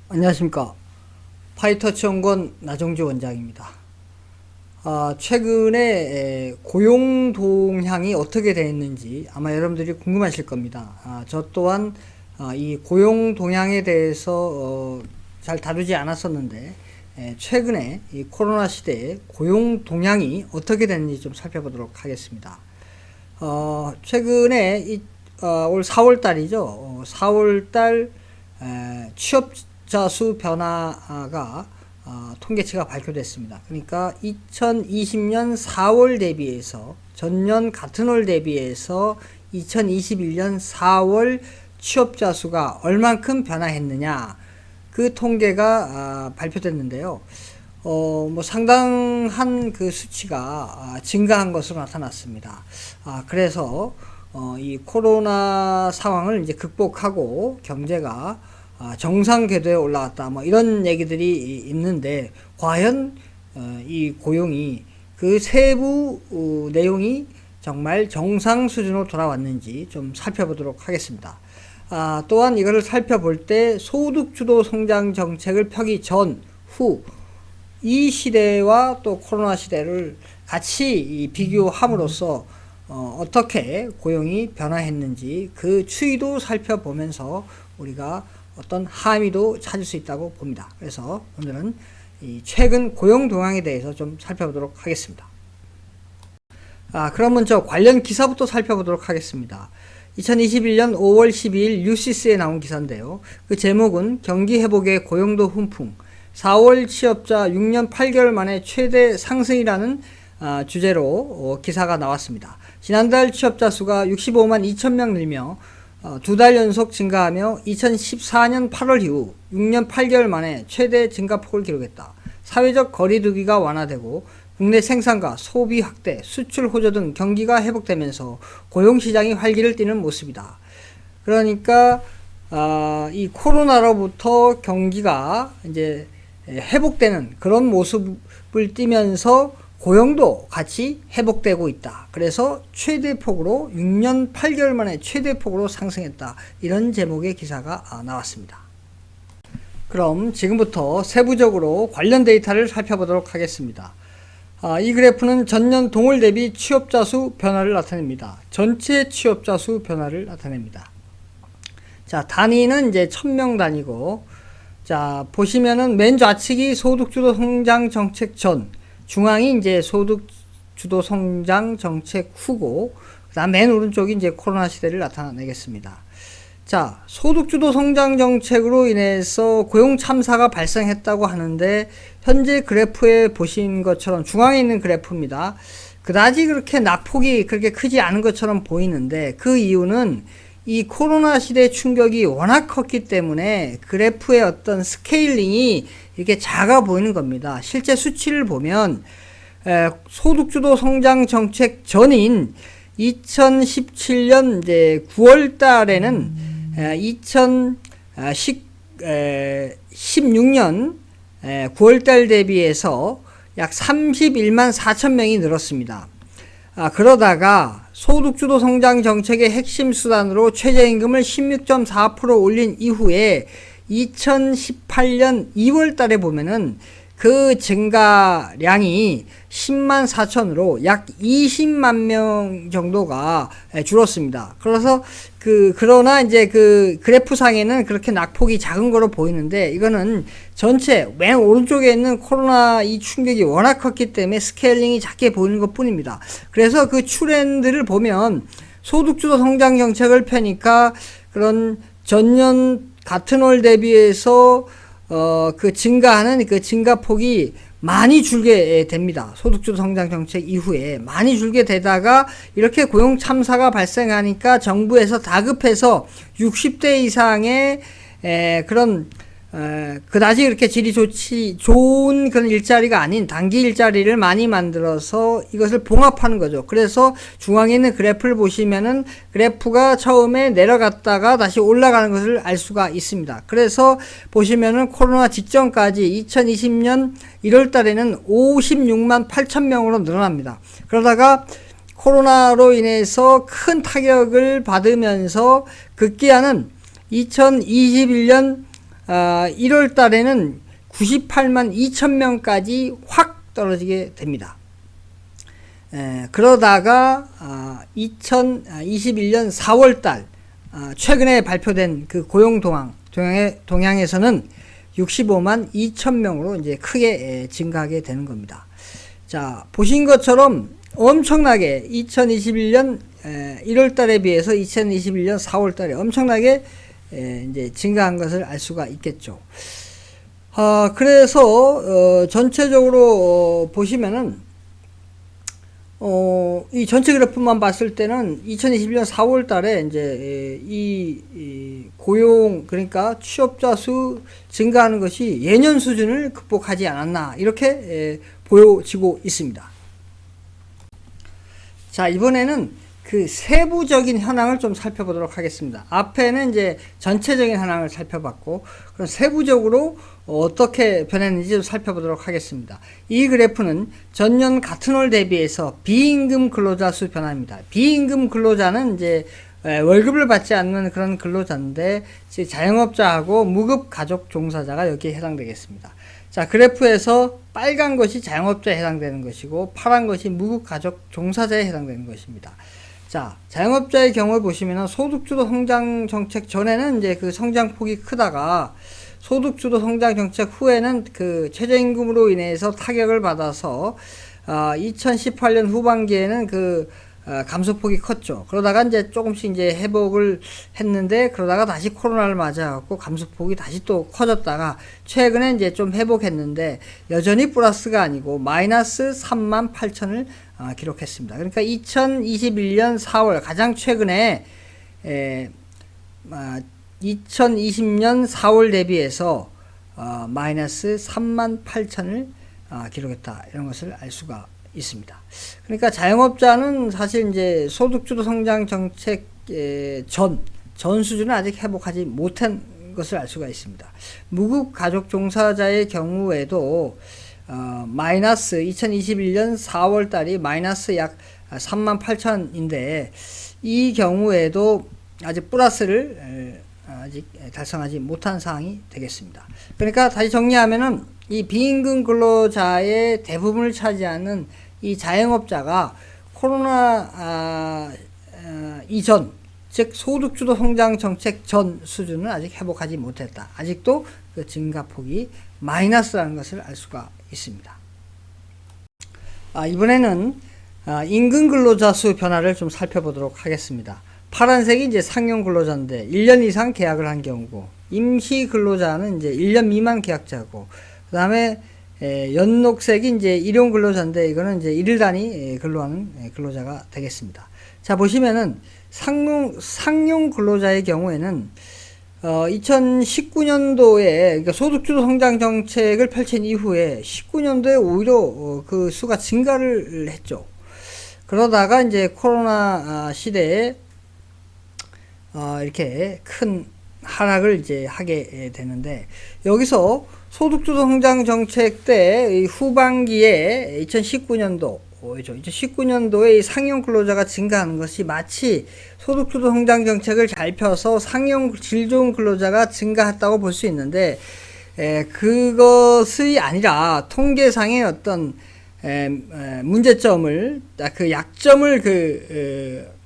안녕하십니까. 파이터치연구원 나정주 원장입니다. 최근에 고용 동향이 어떻게 되었는지 아마 여러분들이 궁금하실 겁니다. 저 또한 이 고용 동향에 대해서 잘 다루지 않았었는데 최근에 이 코로나 시대에 고용 동향이 어떻게 됐는지 좀 살펴보도록 하겠습니다. 최근에 올 4월 달이죠. 4월 달 취업자 수 변화가 통계치가 발표됐습니다. 그러니까 2020년 4월 대비해서 전년 같은 월 대비해서 2021년 4월 취업자 수가 얼만큼 변화했느냐 그 통계가 발표됐는데요. 뭐 상당한 그 수치가 증가한 것으로 나타났습니다. 그래서 이 코로나 상황을 이제 극복하고 경제가 정상 궤도에 올라갔다. 뭐 이런 얘기들이 있는데 과연 이 고용이 그 세부 내용이 정말 정상 수준으로 돌아왔는지 좀 살펴보도록 하겠습니다. 또한 이것을 살펴볼 때 소득주도 성장 정책을 펴기 전, 후, 이 시대와 또 코로나 시대를 같이 비교함으로써 어떻게 고용이 변화했는지 그 추이도 살펴보면서 우리가 어떤 함의도 찾을 수 있다고 봅니다. 그래서 오늘은 이 최근 고용 동향에 대해서 좀 살펴보도록 하겠습니다. 그럼 먼저 관련 기사부터 살펴보도록 하겠습니다. 2021년 5월 12일 뉴시스에 나온 기사인데요. 그 제목은 경기 회복의 고용도 훈풍, 4월 취업자 6년 8개월 만에 최대 상승이라는 주제로 기사가 나왔습니다. 지난달 취업자 수가 65만 2천 명 늘며 두 달 연속 증가하며 2014년 8월 이후 6년 8개월 만에 최대 증가폭을 기록했다. 사회적 거리두기가 완화되고 국내 생산과 소비 확대, 수출 호조 등 경기가 회복되면서 고용시장이 활기를 띠는 모습이다. 그러니까 이 코로나로부터 경기가 이제 회복되는 그런 모습을 띠면서 고용도 같이 회복되고 있다. 그래서 최대폭으로 6년 8개월 만에 최대폭으로 상승했다. 이런 제목의 기사가 나왔습니다. 그럼 지금부터 세부적으로 관련 데이터를 살펴보도록 하겠습니다. 이 그래프는 전년 동월 대비 취업자 수 변화를 나타냅니다. 전체 취업자 수 변화를 나타냅니다. 자, 단위는 이제 1000명 단위고, 자, 보시면은 맨 좌측이 소득주도 성장 정책 전, 중앙이 이제 소득주도 성장 정책 후고, 그다음 맨 오른쪽이 이제 코로나 시대를 나타내겠습니다. 자, 소득주도 성장 정책으로 인해서 고용 참사가 발생했다고 하는데, 현재 그래프에 보신 것처럼 중앙에 있는 그래프입니다. 그다지 그렇게 낙폭이 그렇게 크지 않은 것처럼 보이는데, 그 이유는 이 코로나 시대 충격이 워낙 컸기 때문에 그래프의 어떤 스케일링이 이렇게 작아 보이는 겁니다. 실제 수치를 보면 소득주도 성장 정책 전인 2017년 이제 9월 달에는 2016년 9월 달 대비해서 약 31만 4천 명이 늘었습니다. 그러다가 소득주도 성장 정책의 핵심 수단으로 최저임금을 16.4% 올린 이후에 2018년 2월 달에 보면은 그 증가량이 10만 4천으로 약 20만 명 정도가 줄었습니다. 그래서 그러나 이제 그 그래프상에는 그렇게 낙폭이 작은 거로 보이는데 이거는 전체 맨 오른쪽에 있는 코로나 이 충격이 워낙 컸기 때문에 스케일링이 작게 보이는 것 뿐입니다. 그래서 그 트렌드를 보면 소득주도 성장 정책을 펴니까 그런 전년 같은 월 대비해서 그 증가하는 그 증가폭이 많이 줄게 됩니다. 소득주도 성장 정책 이후에 많이 줄게 되다가 이렇게 고용 참사가 발생하니까 정부에서 다급해서 60대 이상의 그런 그다지 그렇게 질이 좋은 그런 일자리가 아닌 단기 일자리를 많이 만들어서 이것을 봉합하는 거죠. 그래서 중앙에 있는 그래프를 보시면은 그래프가 처음에 내려갔다가 다시 올라가는 것을 알 수가 있습니다. 그래서 보시면은 코로나 직전까지 2020년 1월 달에는 56만 8천 명으로 늘어납니다. 그러다가 코로나로 인해서 큰 타격을 받으면서 급기야는 2021년 1월 달에는 98만 2천 명까지 확 떨어지게 됩니다. 그러다가 2021년 4월 달 최근에 발표된 그 고용 동향에서는 65만 2천 명으로 이제 크게 증가하게 되는 겁니다. 자, 보신 것처럼 엄청나게 2021년 1월 달에 비해서 2021년 4월 달에 엄청나게 이제 증가한 것을 알 수가 있겠죠. 그래서 전체적으로 보시면은 이 전체 그래프만 봤을 때는 2021년 4월 달에 이제 이 고용, 그러니까 취업자 수 증가하는 것이 예년 수준을 극복하지 않았나, 이렇게 보여지고 있습니다. 자, 이번에는 그 세부적인 현황을 좀 살펴보도록 하겠습니다. 앞에는 이제 전체적인 현황을 살펴봤고, 그럼 세부적으로 어떻게 변했는지 좀 살펴보도록 하겠습니다. 이 그래프는 전년 같은 월 대비해서 비임금 근로자 수 변화입니다. 비임금 근로자는 이제 월급을 받지 않는 그런 근로자인데, 자영업자하고 무급 가족 종사자가 여기에 해당되겠습니다. 자, 그래프에서 빨간 것이 자영업자에 해당되는 것이고, 파란 것이 무급 가족 종사자에 해당되는 것입니다. 자, 자영업자의 경우에 보시면 소득주도 성장 정책 전에는 이제 그 성장폭이 크다가 소득주도 성장 정책 후에는 그 최저임금으로 인해서 타격을 받아서 2018년 후반기에는 그 감소폭이 컸죠. 그러다가 이제 조금씩 이제 회복을 했는데, 그러다가 다시 코로나를 맞아갖고 감소폭이 다시 또 커졌다가 최근에 이제 좀 회복했는데, 여전히 플러스가 아니고 마이너스 3만 8천을 기록했습니다. 그러니까 2021년 4월 가장 최근에 2020년 4월 대비해서 마이너스 3만 8천을 기록했다, 이런 것을 알 수가 있습니다. 그러니까 자영업자는 사실 이제 소득주도 성장 정책 전 수준은 아직 회복하지 못한 것을 알 수가 있습니다. 무급 가족 종사자의 경우에도 마이너스 2021년 4월 달이 마이너스 약 3만 8천인데, 이 경우에도 아직 플러스를 아직 달성하지 못한 상황이 되겠습니다. 그러니까 다시 정리하면은 이 비임금 근로자의 대부분을 차지하는 이 자영업자가 코로나 이전, 즉 소득주도 성장 정책 전 수준은 아직 회복하지 못했다. 아직도 그 증가폭이 마이너스라는 것을 알 수가 있습니다. 이번에는 임금 근로자 수 변화를 좀 살펴보도록 하겠습니다. 파란색이 이제 상용 근로자인데 1년 이상 계약을 한 경우고, 임시 근로자는 이제 1년 미만 계약자고, 그 다음에 연녹색이 이제 일용 근로자인데, 이거는 이제 1일 단위 근로하는 근로자가 되겠습니다. 자, 보시면은 상용 근로자의 경우에는 2019년도에, 그러니까 소득주도 성장 정책을 펼친 이후에 19년도에 오히려 그 수가 증가를 했죠. 그러다가 이제 코로나 시대에 이렇게 큰 하락을 이제 하게 되는데, 여기서 소득주도 성장 정책 때 후반기에 2019년도에 상용 근로자가 증가하는 것이 마치 소득주도 성장 정책을 잘 펴서 상용 질 좋은 근로자가 증가했다고 볼 수 있는데, 그것이 아니라 통계상의 어떤 문제점을, 그 약점을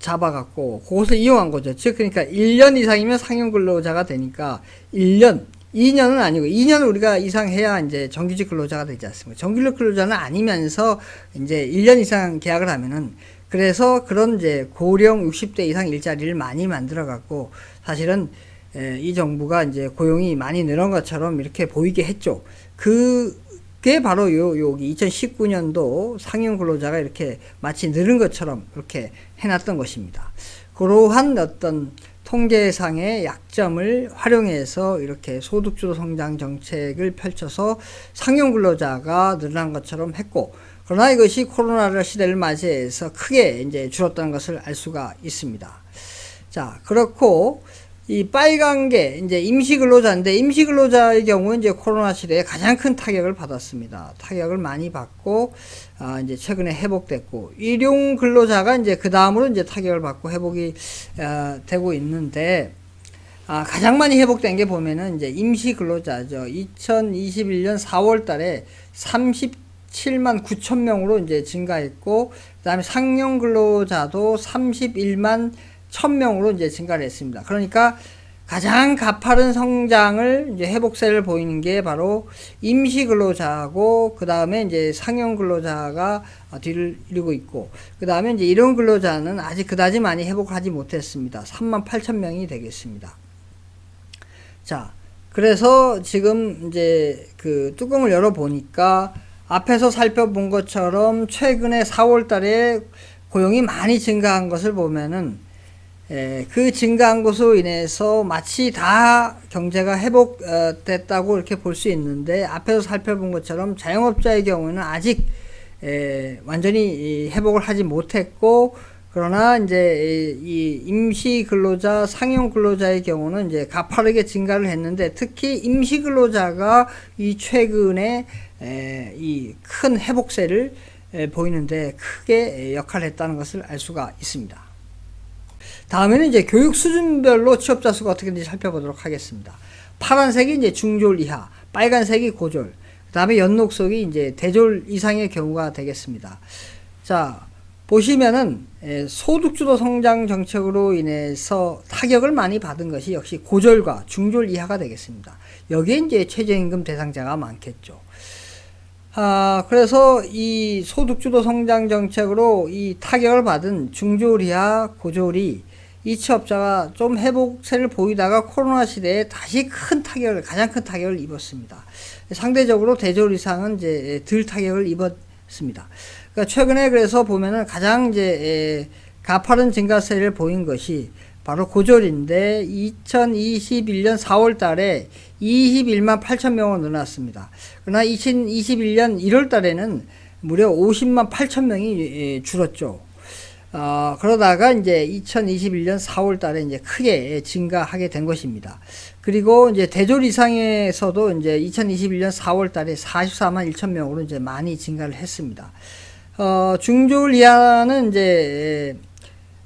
잡아갖고 그것을 이용한 거죠. 즉, 그러니까 1년 이상이면 상용 근로자가 되니까 1년, 2년은 아니고 2년 우리가 이상해야 이제 정규직 근로자가 되지 않습니까? 정규직 근로자는 아니면서 이제 1년 이상 계약을 하면은, 그래서 그런 이제 고령 60대 이상 일자리를 많이 만들어 갖고 사실은 이 정부가 이제 고용이 많이 늘은 것처럼 이렇게 보이게 했죠. 그게 바로 여기 2019년도 상용 근로자가 이렇게 마치 늘은 것처럼 이렇게 해놨던 것입니다. 그러한 어떤 통계상의 약점을 활용해서 이렇게 소득주도 성장 정책을 펼쳐서 상용 근로자가 늘어난 것처럼 했고, 그러나 이것이 코로나 시대를 맞이해서 크게 이제 줄었다는 것을 알 수가 있습니다. 자, 그렇고 이 빨간 게 이제 임시 근로자인데, 임시 근로자의 경우는 이제 코로나 시대에 가장 큰 타격을 받았습니다. 타격을 많이 받고 이제 최근에 회복됐고, 일용 근로자가 이제 그 다음으로 이제 타격을 받고 회복이 되고 있는데, 가장 많이 회복된 게 보면은 이제 임시 근로자죠. 2021년 4월 달에 37만 9천 명으로 이제 증가했고, 그 다음에 상용 근로자도 31만 1천 명으로 이제 증가를 했습니다. 그러니까 가장 가파른 성장을 이제 회복세를 보이는 게 바로 임시 근로자하고, 그 다음에 이제 상용 근로자가 뒤를 이루고 있고, 그 다음에 이제 일용 근로자는 아직 그다지 많이 회복하지 못했습니다. 3만 8천 명이 되겠습니다. 자, 그래서 지금 이제 그 뚜껑을 열어 보니까 앞에서 살펴본 것처럼 최근에 4월 달에 고용이 많이 증가한 것을 보면은 그 증가한 것으로 인해서 마치 다 경제가 회복됐다고 이렇게 볼 수 있는데, 앞에서 살펴본 것처럼 자영업자의 경우는 아직 완전히 회복을 하지 못했고, 그러나 이제 이 임시 근로자, 상용 근로자의 경우는 이제 가파르게 증가를 했는데, 특히 임시 근로자가 이 최근에 이 큰 회복세를 보이는데 크게 역할을 했다는 것을 알 수가 있습니다. 다음에는 이제 교육 수준별로 취업자 수가 어떻게 되는지 살펴보도록 하겠습니다. 파란색이 이제 중졸 이하, 빨간색이 고졸, 그 다음에 연녹색이 이제 대졸 이상의 경우가 되겠습니다. 자, 보시면은 소득주도 성장 정책으로 인해서 타격을 많이 받은 것이 역시 고졸과 중졸 이하가 되겠습니다. 여기에 이제 최저임금 대상자가 많겠죠. 그래서 이 소득주도 성장 정책으로 이 타격을 받은 중졸 이하, 고졸이 이 취업자가 좀 회복세를 보이다가 코로나 시대에 다시 가장 큰 타격을 입었습니다. 상대적으로 대졸 이상은 이제 덜 타격을 입었습니다. 그러니까 최근에 그래서 보면은 가장 이제 가파른 증가세를 보인 것이 바로 고졸인데, 2021년 4월 달에 21만 8천 명으로 늘어났습니다. 그러나 2021년 1월 달에는 무려 50만 8천 명이 줄었죠. 그러다가 이제 2021년 4월 달에 이제 크게 증가하게 된 것입니다. 그리고 이제 대졸 이상에서도 이제 2021년 4월 달에 44만 1천 명으로 이제 많이 증가를 했습니다. 중졸 이하는 이제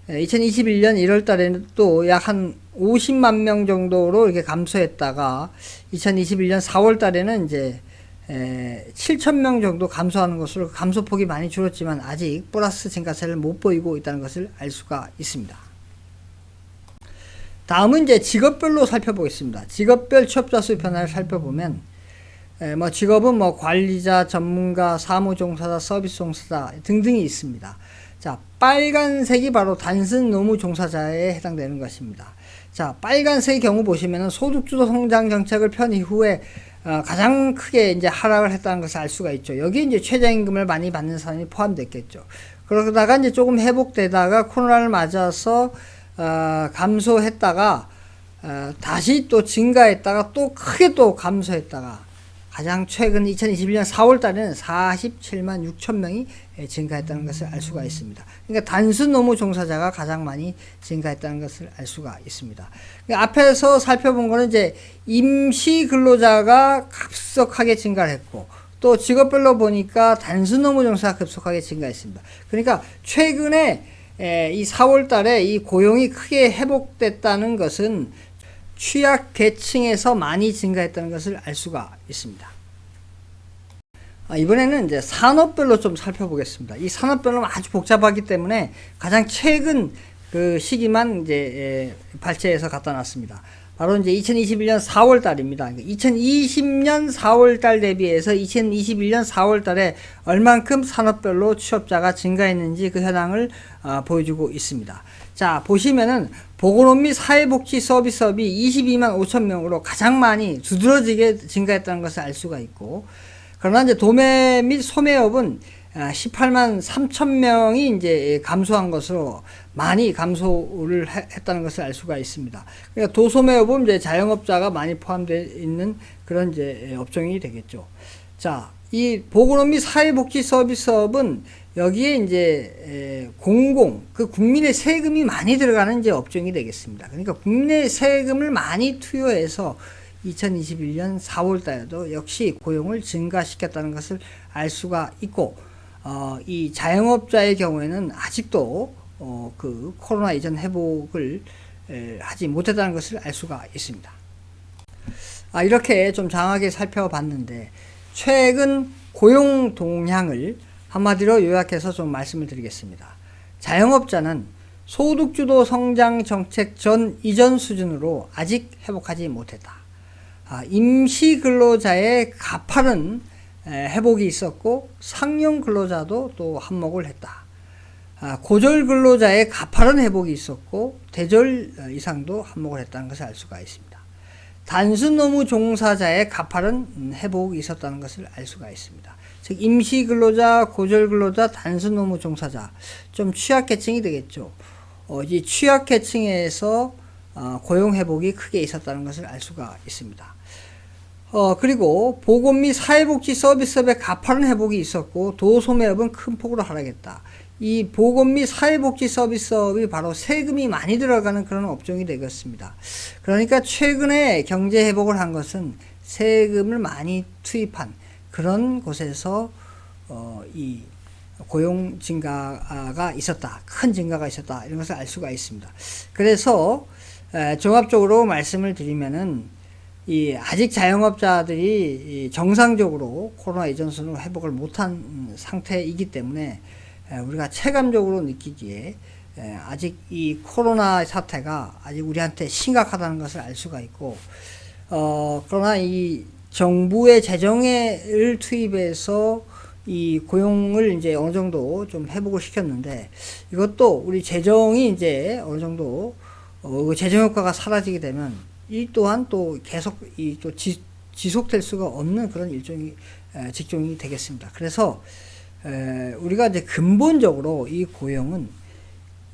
2021년 1월 달에는 또 약 한 50만 명 정도로 이렇게 감소했다가 2021년 4월 달에는 이제 7천 명 정도 감소하는 것으로 감소폭이 많이 줄었지만 아직 플러스 증가세를 못 보이고 있다는 것을 알 수가 있습니다. 다음은 이제 직업별로 살펴보겠습니다. 직업별 취업자 수 변화를 살펴보면 직업은 관리자, 전문가, 사무종사자, 서비스 종사자 등등이 있습니다. 자, 빨간색이 바로 단순 노무 종사자에 해당되는 것입니다. 자, 빨간색의 경우 보시면은 소득주도 성장 정책을 편 이후에 가장 크게 이제 하락을 했다는 것을 알 수가 있죠. 여기에 이제 최저임금을 많이 받는 사람이 포함됐겠죠. 그러다가 이제 조금 회복되다가 코로나를 맞아서 감소했다가 다시 또 증가했다가 또 크게 또 감소했다가 가장 최근 2021년 4월 달에는 47만 6천 명이 증가했다는 것을 알 수가 있습니다. 그러니까 단순 노무 종사자가 가장 많이 증가했다는 것을 알 수가 있습니다. 그러니까 앞에서 살펴본 거는 이제 임시 근로자가 급속하게 증가를 했고, 또 직업별로 보니까 단순 노무 종사가 급속하게 증가했습니다. 그러니까 최근에 이 4월 달에 이 고용이 크게 회복됐다는 것은 취약 계층에서 많이 증가했다는 것을 알 수가 있습니다. 이번에는 이제 산업별로 좀 살펴보겠습니다. 이 산업별로는 아주 복잡하기 때문에 가장 최근 그 시기만 이제 발췌해서 갖다 놨습니다. 바로 이제 2021년 4월 달입니다. 2020년 4월 달 대비해서 2021년 4월 달에 얼만큼 산업별로 취업자가 증가했는지 그 현황을 보여주고 있습니다. 자, 보시면은 보건업 및 사회복지 서비스업이 22만 5천 명으로 가장 많이 두드러지게 증가했다는 것을 알 수가 있고, 그러나 이제 도매 및 소매업은 18만 3천 명이 이제 감소한 것으로 많이 감소를 했다는 것을 알 수가 있습니다. 그러니까 도소매업은 이제 자영업자가 많이 포함되어 있는 그런 이제 업종이 되겠죠. 자, 이 보건업 및 사회복지 서비스업은 여기에 이제 국민의 세금이 많이 들어가는 이제 업종이 되겠습니다. 그러니까 국민의 세금을 많이 투여해서 2021년 4월 달에도 역시 고용을 증가시켰다는 것을 알 수가 있고, 이 자영업자의 경우에는 아직도 그 코로나 이전 회복을 하지 못했다는 것을 알 수가 있습니다. 이렇게 좀 장하게 살펴봤는데 최근 고용 동향을 한마디로 요약해서 좀 말씀을 드리겠습니다. 자영업자는 소득주도 성장 정책 전 이전 수준으로 아직 회복하지 못했다. 임시 근로자의 가파른 회복이 있었고 상용 근로자도 또 한몫을 했다. 고졸 근로자의 가파른 회복이 있었고 대졸 이상도 한몫을 했다는 것을 알 수가 있습니다. 단순 노무 종사자의 가파른 회복이 있었다는 것을 알 수가 있습니다. 즉 임시 근로자, 고졸 근로자, 단순 노무 종사자 좀 취약계층이 되겠죠. 이 취약계층에서 고용 회복이 크게 있었다는 것을 알 수가 있습니다. 그리고 보건 및 사회복지 서비스업의 가파른 회복이 있었고 도소매업은 큰 폭으로 하락했다. 이 보건 및 사회복지 서비스업이 바로 세금이 많이 들어가는 그런 업종이 되겠습니다. 그러니까 최근에 경제 회복을 한 것은 세금을 많이 투입한 그런 곳에서 이 고용 증가가 있었다. 큰 증가가 있었다. 이런 것을 알 수가 있습니다. 그래서 종합적으로 말씀을 드리면은 아직 자영업자들이 정상적으로 코로나 이전 수준으로 회복을 못한 상태이기 때문에 우리가 체감적으로 느끼기에 아직 이 코로나 사태가 아직 우리한테 심각하다는 것을 알 수가 있고, 그러나 이 정부의 재정을 투입해서 이 고용을 이제 어느 정도 좀 회복을 시켰는데, 이것도 우리 재정이 이제 어느 정도 재정 효과가 사라지게 되면 이 또한 또 계속 또 지속될 수가 없는 그런 일종의 직종이 되겠습니다. 그래서 우리가 이제 근본적으로 이 고용은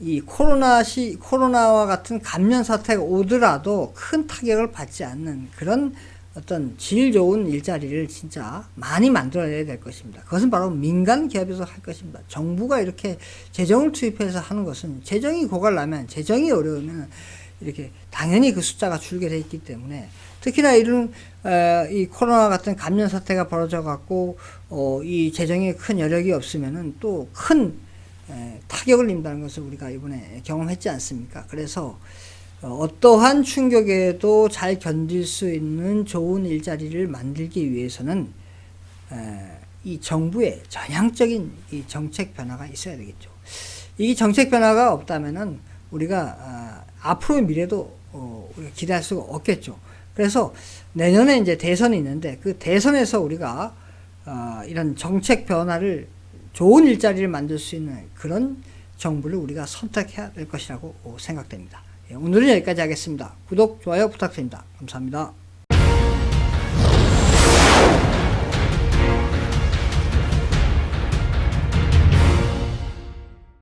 이 코로나와 같은 감염 사태가 오더라도 큰 타격을 받지 않는 그런 어떤 질 좋은 일자리를 진짜 많이 만들어야 될 것입니다. 그것은 바로 민간 기업에서 할 것입니다. 정부가 이렇게 재정을 투입해서 하는 것은 재정이 고갈나면, 재정이 어려우면 이렇게 당연히 그 숫자가 줄게 돼 있기 때문에, 특히나 이런 이 코로나 같은 감염 사태가 벌어져 갖고 이 재정에 큰 여력이 없으면은 또 큰 타격을 입는다는 것을 우리가 이번에 경험했지 않습니까? 그래서 어떠한 충격에도 잘 견딜 수 있는 좋은 일자리를 만들기 위해서는 이 정부의 전향적인 이 정책 변화가 있어야 되겠죠. 이 정책 변화가 없다면은 우리가 앞으로의 미래도 우리가 기대할 수가 없겠죠. 그래서 내년에 이제 대선이 있는데 그 대선에서 우리가 이런 정책 변화를, 좋은 일자리를 만들 수 있는 그런 정부를 우리가 선택해야 될 것이라고 생각됩니다. 오늘은 여기까지 하겠습니다. 구독, 좋아요 부탁드립니다. 감사합니다.